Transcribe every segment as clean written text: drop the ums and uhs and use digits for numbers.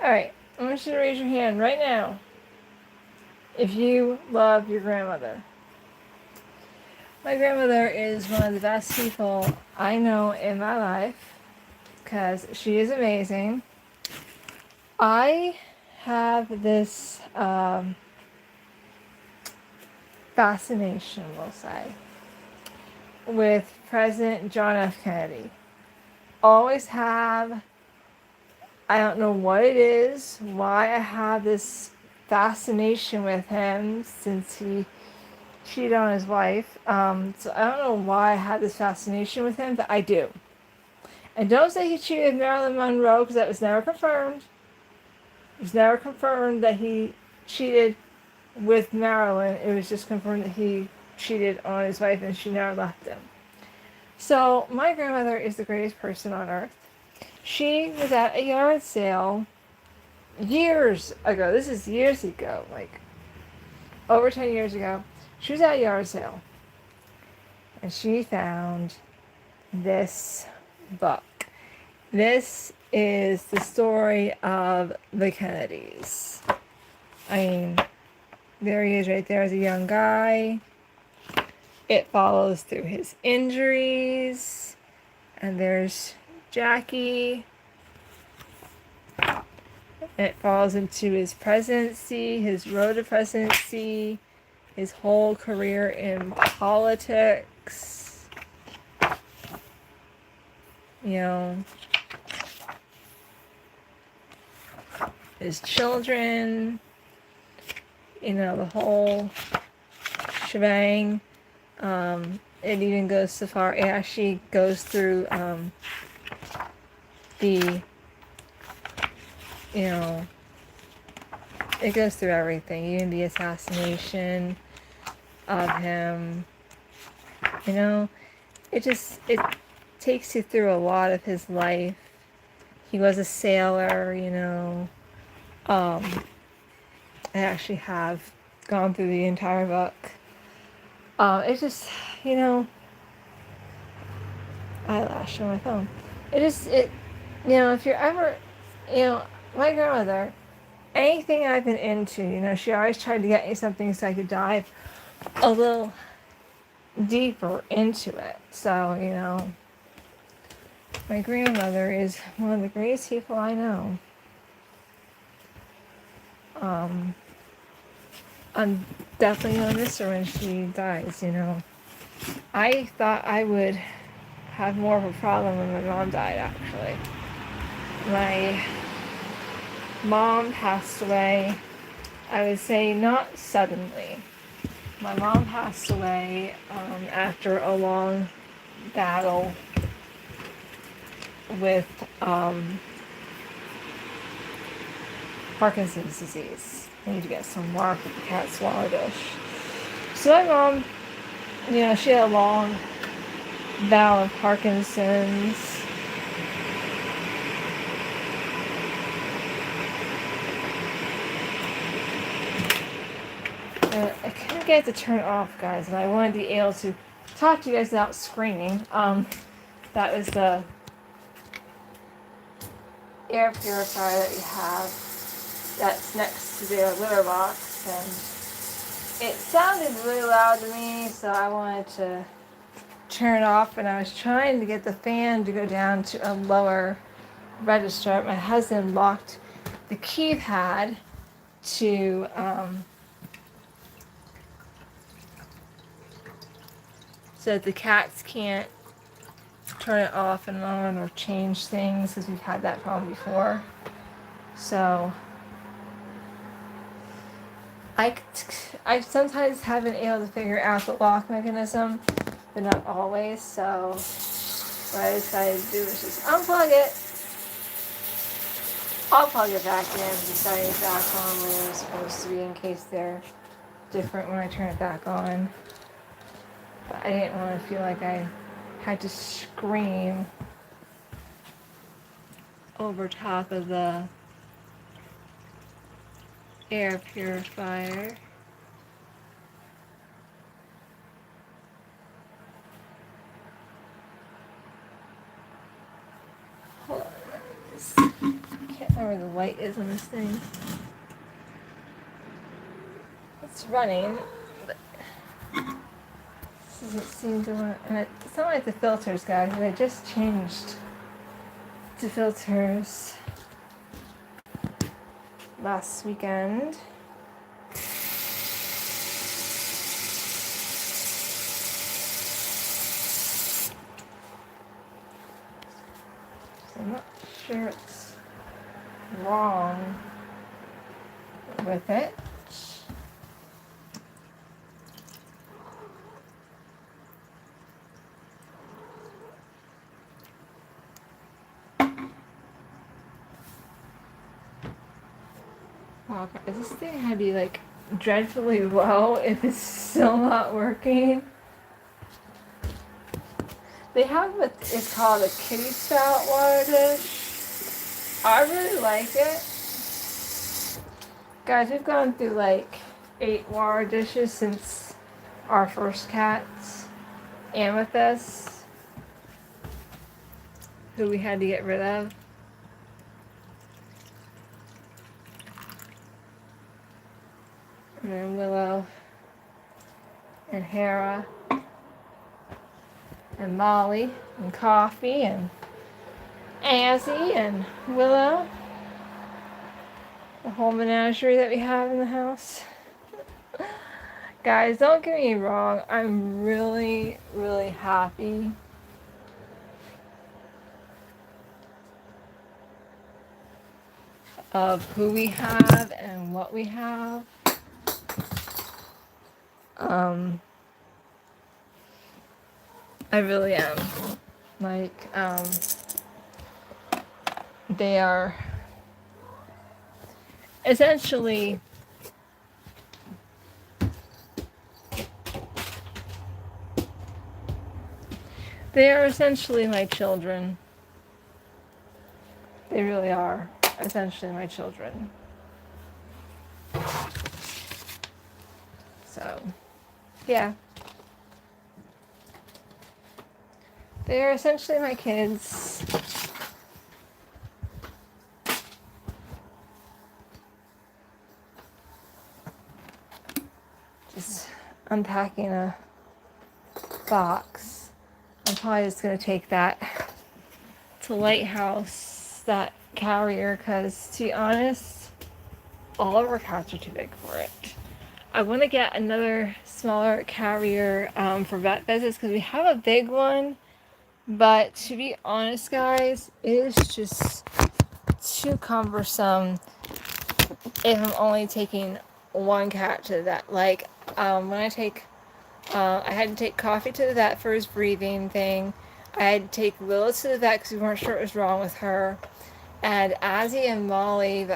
Alright, I want you to raise your hand right now if you love your grandmother. My grandmother is one of the best people I know in my life because she is amazing. I have this fascination, we'll say, with President John F. Kennedy. Always have. I don't know what it is, why I have this fascination with him since he cheated on his wife. So I don't know why I have this fascination with him, but I do. And don't say he cheated with Marilyn Monroe because that was never confirmed. It was never confirmed that he cheated with Marilyn. It was just confirmed that he cheated on his wife and she never left him. So my grandmother is the greatest person on earth. She was at a yard sale years ago. This is years ago, like over 10 years ago. She was at a yard sale and she found this book. This is the story of the Kennedys. I mean, there he is right there as a young guy. It follows through his injuries. And there's Jackie. It falls into his presidency, his road to presidency, his whole career in politics. You know, his children, you know, the whole shebang. It even goes so far, it actually goes through the, you know, it goes through everything, even the assassination of him. You know, it takes you through a lot of his life. He was a sailor, you know. I actually have gone through the entire book. It just, you know, eyelash on my phone. You know, if you're ever, you know, my grandmother, anything I've been into, you know, she always tried to get me something so I could dive a little deeper into it. So, you know, my grandmother is one of the greatest people I know. I'm definitely gonna miss her when she dies, you know. I thought I would have more of a problem when my mom died, actually. My mom passed away, I would say not suddenly. My mom passed away after a long battle with Parkinson's disease. I need to get some more for the cat swallow dish. So my mom, you know, she had a long battle of Parkinson's. I couldn't get it to turn off, guys, and I wanted to be able to talk to you guys without screaming. That was the air purifier that you have that's next to the litter box, and it sounded really loud to me, so I wanted to turn it off, and I was trying to get the fan to go down to a lower register. My husband locked the keypad to so that the cats can't turn it off and on or change things, because we've had that problem before. So I sometimes haven't been able to figure out the lock mechanism, but not always. So what I decided to do is just unplug it. I'll plug it back in and set it back on where they're supposed to be in case they're different when I turn it back on. But I didn't want to feel like I had to scream over top of the air purifier. Hold on, can't know where the light is on this thing. It's running, but it doesn't seem to want. And it's not like the filters, guys. I just changed to filters last weekend. So I'm not sure what's wrong with it. Wow, is this thing gonna be like dreadfully low if it's still not working? They have what is called a kitty spout water dish. I really like it. Guys, we've gone through like 8 water dishes since our first cats. Amethyst, who we had to get rid of. And then Willow and Hera and Molly and Coffee and Azzy and Willow. The whole menagerie that we have in the house. Guys, don't get me wrong. I'm really, really happy of who we have and what we have. I really am. Like, they are essentially my children. They really are essentially my children. So, yeah. They are essentially my kids. Just unpacking a box. I'm probably just going to take that to Lighthouse, that carrier, because to be honest, all of our cats are too big for it. I want to get another smaller carrier for vet visits because we have a big one, but to be honest, guys, it is just too cumbersome if I'm only taking one cat to the vet. Like, when I take, I had to take Coffee to the vet for his breathing thing. I had to take Willow to the vet because we weren't sure what was wrong with her. And Azzy and Molly,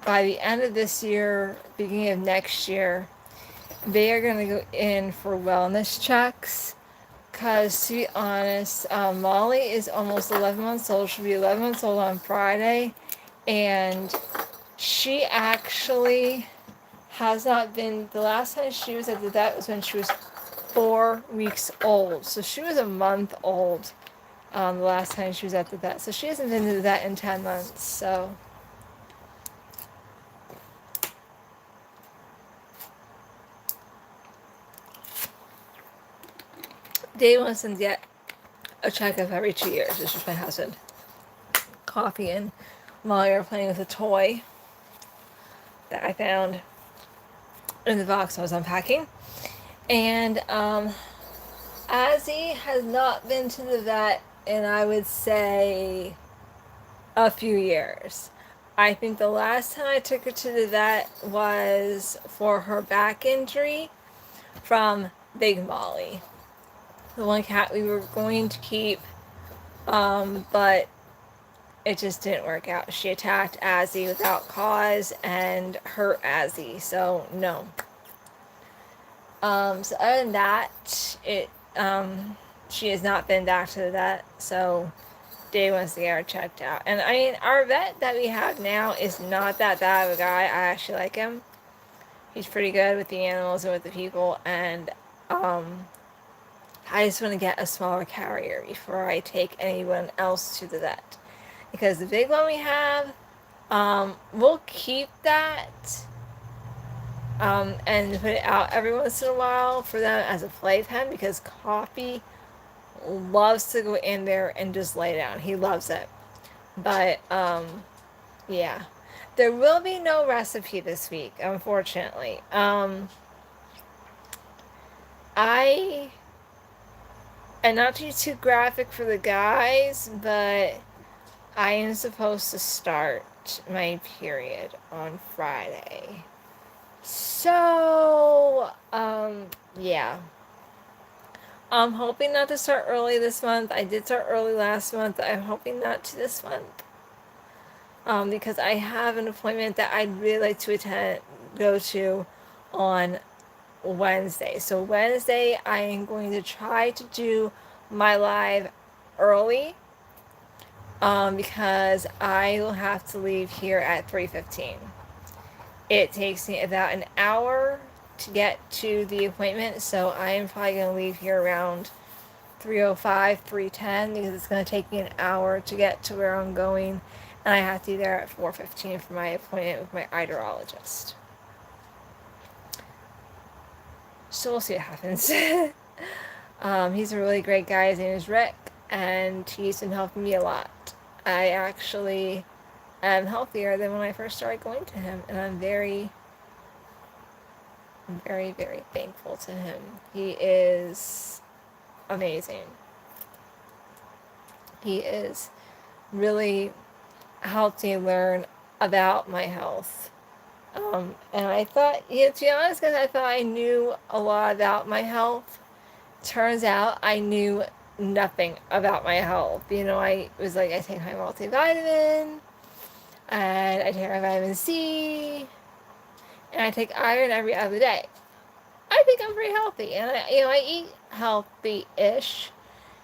by the end of this year, beginning of next year, they are going to go in for wellness checks. Because, to be honest, Molly is almost 11 months old. She'll be 11 months old on Friday. And she actually has not been, the last time she was at the vet was when she was 4 weeks old. So she was a month old the last time she was at the vet. So she hasn't been to the vet in 10 months. So Dave wants to get a checkup every 2 years. This is my husband. Coffee and Molly are playing with a toy that I found in the box I was unpacking. And Azzy has not been to the vet in, I would say, a few years. I think the last time I took her to the vet was for her back injury from Big Molly, the one cat we were going to keep, but it just didn't work out. She attacked Azzy without cause and hurt Azzy, so no. So other than that, she has not been back to the vet, so Dave wants to get her checked out. And I mean, our vet that we have now is not that bad of a guy. I actually like him. He's pretty good with the animals and with the people, and I just want to get a smaller carrier before I take anyone else to the vet. because the big one we have, we'll keep that and put it out every once in a while for them as a playpen, because Coffee loves to go in there and just lay down. He loves it. But yeah. There will be no recipe this week, unfortunately. I and not to be too graphic for the guys, but I am supposed to start my period on Friday. So, yeah. I'm hoping not to start early this month. I did start early last month. I'm hoping not to this month. Because I have an appointment that I'd really like to go to on Wednesday. So Wednesday, I am going to try to do my live early, because I will have to leave here at 3:15. It takes me about an hour to get to the appointment, so I am probably going to leave here around 3:05, 3:10, because it's going to take me an hour to get to where I'm going, and I have to be there at 4:15 for my appointment with my iridologist. So we'll see what happens. He's a really great guy. His name is Rick, and he's been helping me a lot. I actually am healthier than when I first started going to him, and I'm very, very, very thankful to him. He is amazing. He is really helped me learn about my health. And I thought, to be honest, because I thought I knew a lot about my health. Turns out I knew nothing about my health. I was like, I take my multivitamin, and I take my vitamin C, and I take iron every other day. I think I'm pretty healthy, and I eat healthy-ish,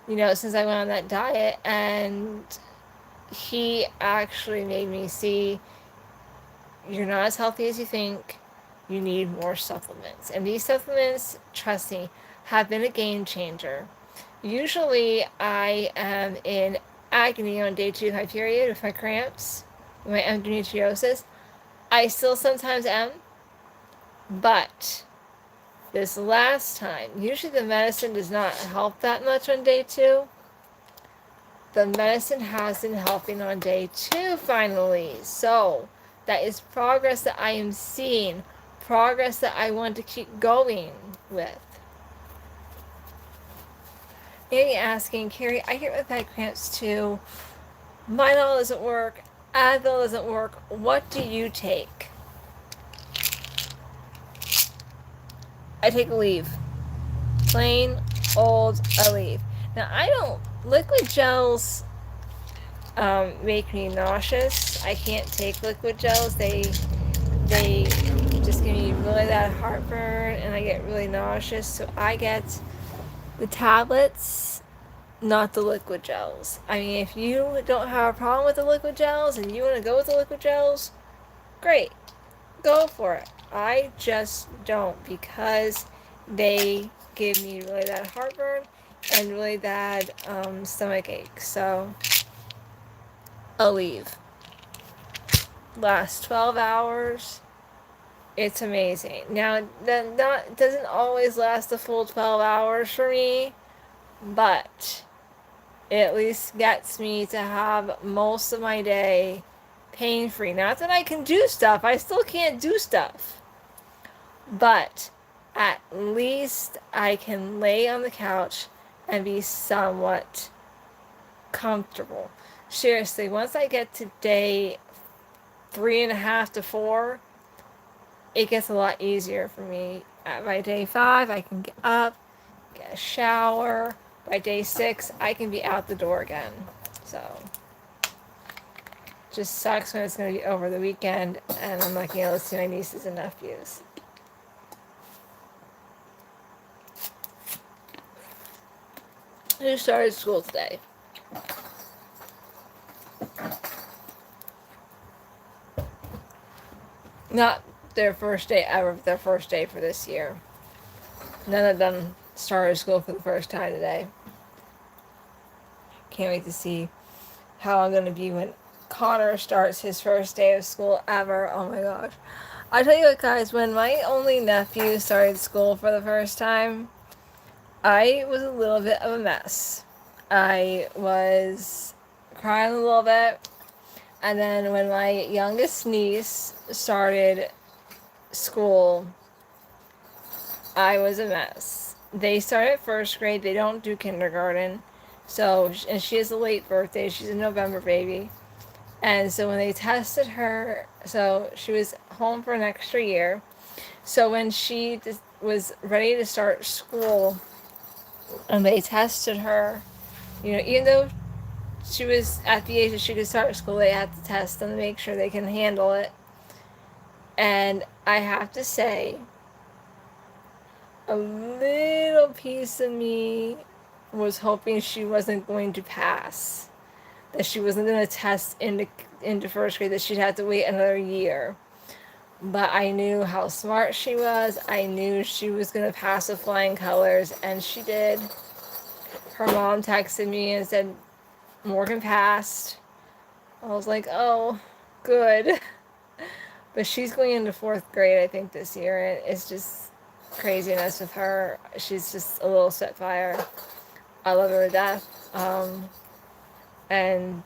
since I went on that diet, and he actually made me see, you're not as healthy as you think. You need more supplements. And these supplements, trust me, have been a game changer. Usually I am in agony on day 2 of my period with my cramps, my endometriosis. I still sometimes am, but this last time, usually the medicine does not help that much on day 2. The medicine has been helping on day 2 finally. So that is progress that I am seeing, progress that I want to keep going with. Maybe asking, Carrie, I get with bad cramps too. Midol doesn't work. Advil doesn't work. What do you take? I take Aleve. Plain old Aleve. Now, liquid gels make me nauseous. I can't take liquid gels. They just give me really bad heartburn, and I get really nauseous. So I get the tablets, not the liquid gels. I mean, if you don't have a problem with the liquid gels and you want to go with the liquid gels, great. Go for it. I just don't, because they give me really bad heartburn and really bad stomach ache. So Aleve. Last 12 hours. It's amazing. Now, that doesn't always last the full 12 hours for me, but it at least gets me to have most of my day pain-free. Not that I can do stuff. I still can't do stuff. But at least I can lay on the couch and be somewhat comfortable. Seriously, once I get to day 3.5 to 4, it gets a lot easier for me. By day 5, I can get up, get a shower. By day 6, I can be out the door again. So, just sucks when it's going to be over the weekend and I'm not going to be able to see my nieces and nephews. Who started school today? Not their first day ever, but their first day for this year. None of them started school for the first time today. Can't wait to see how I'm going to be when Connor starts his first day of school ever. Oh my gosh. I tell you what, guys, when my only nephew started school for the first time, I was a little bit of a mess. I was crying a little bit. And then when my youngest niece started school, I was a mess. They start at first grade. They don't do kindergarten. So, and she has a late birthday. She's a November baby. And so when they tested her, so she was home for an extra year. So when she was ready to start school and they tested her, even though she was at the age that she could start school, they had to test them to make sure they can handle it. And I have to say, a little piece of me was hoping she wasn't going to pass, that she wasn't going to test into first grade, that she'd have to wait another year. But I knew how smart she was. I knew she was going to pass with flying colors, and she did. Her mom texted me and said, Morgan passed. I was like, oh, good. But she's going into fourth grade, I think, this year, and it's just craziness with her. She's just a little spitfire. I love her to death. And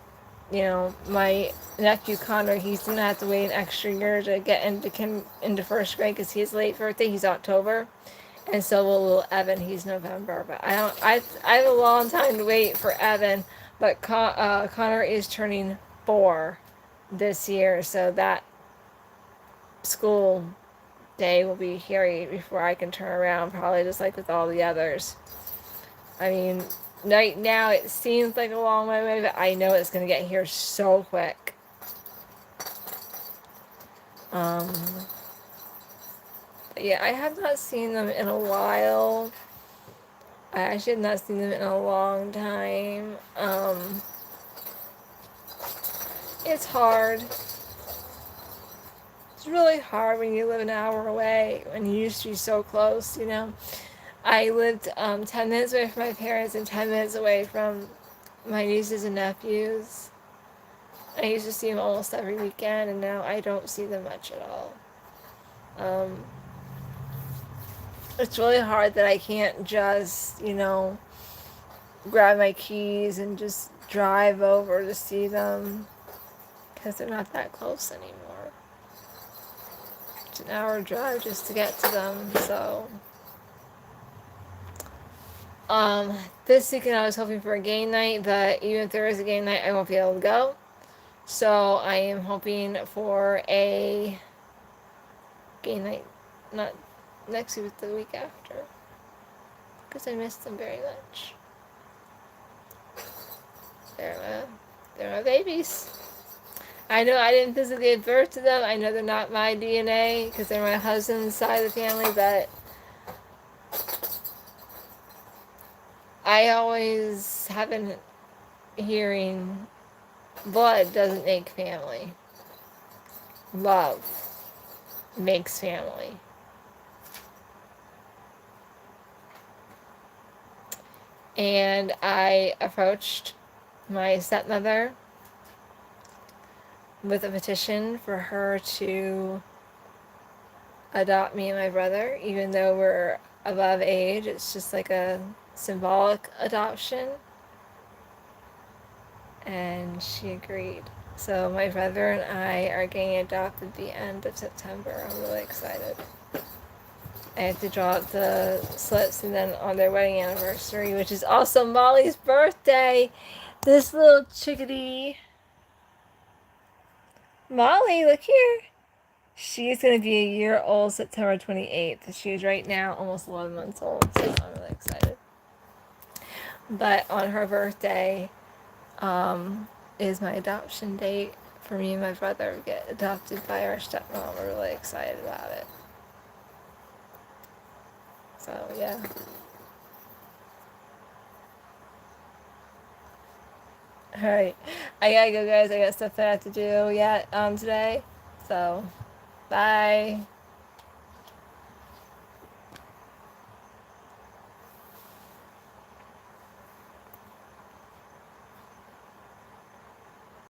my nephew Connor, he's gonna have to wait an extra year to get into first grade because his late birthday. He's October, and so will little Evan. He's November. But I have a long time to wait for Evan. But Connor is turning 4 this year, so that school day will be here before I can turn around. Probably just like with all the others. I mean, right now it seems like a long way away, but I know it's going to get here so quick. But yeah, I have not seen them in a while. I actually have not seen them in a long time. It's hard. It's really hard when you live an hour away, when you used to be so close, I lived 10 minutes away from my parents and 10 minutes away from my nieces and nephews. I used to see them almost every weekend, and now I don't see them much at all. It's really hard that I can't just, grab my keys and just drive over to see them, because they're not that close anymore. It's an hour drive just to get to them, so... This weekend I was hoping for a game night, but even if there is a game night, I won't be able to go. So I am hoping for a game night, not next week, but the week after, because I missed them very much. They're my babies. I know I didn't physically give birth to them. I know they're not my DNA because they're my husband's side of the family, but I always have been hearing blood doesn't make family. Love makes family. And I approached my stepmother with a petition for her to adopt me and my brother, even though we're above age. It's just like a symbolic adoption. And she agreed. So my brother and I are getting adopted the end of September. I'm really excited. I have to draw up the slips, and then on their wedding anniversary, which is also Molly's birthday, this little chickadee, Molly, look here. She's going to be a year old September 28th. She's right now almost 11 months old, so I'm really excited. But on her birthday is my adoption date for me and my brother to get adopted by our stepmom. We're really excited about it. So, yeah. Alright. I gotta go, guys. I got stuff I have to do yet today. So, bye.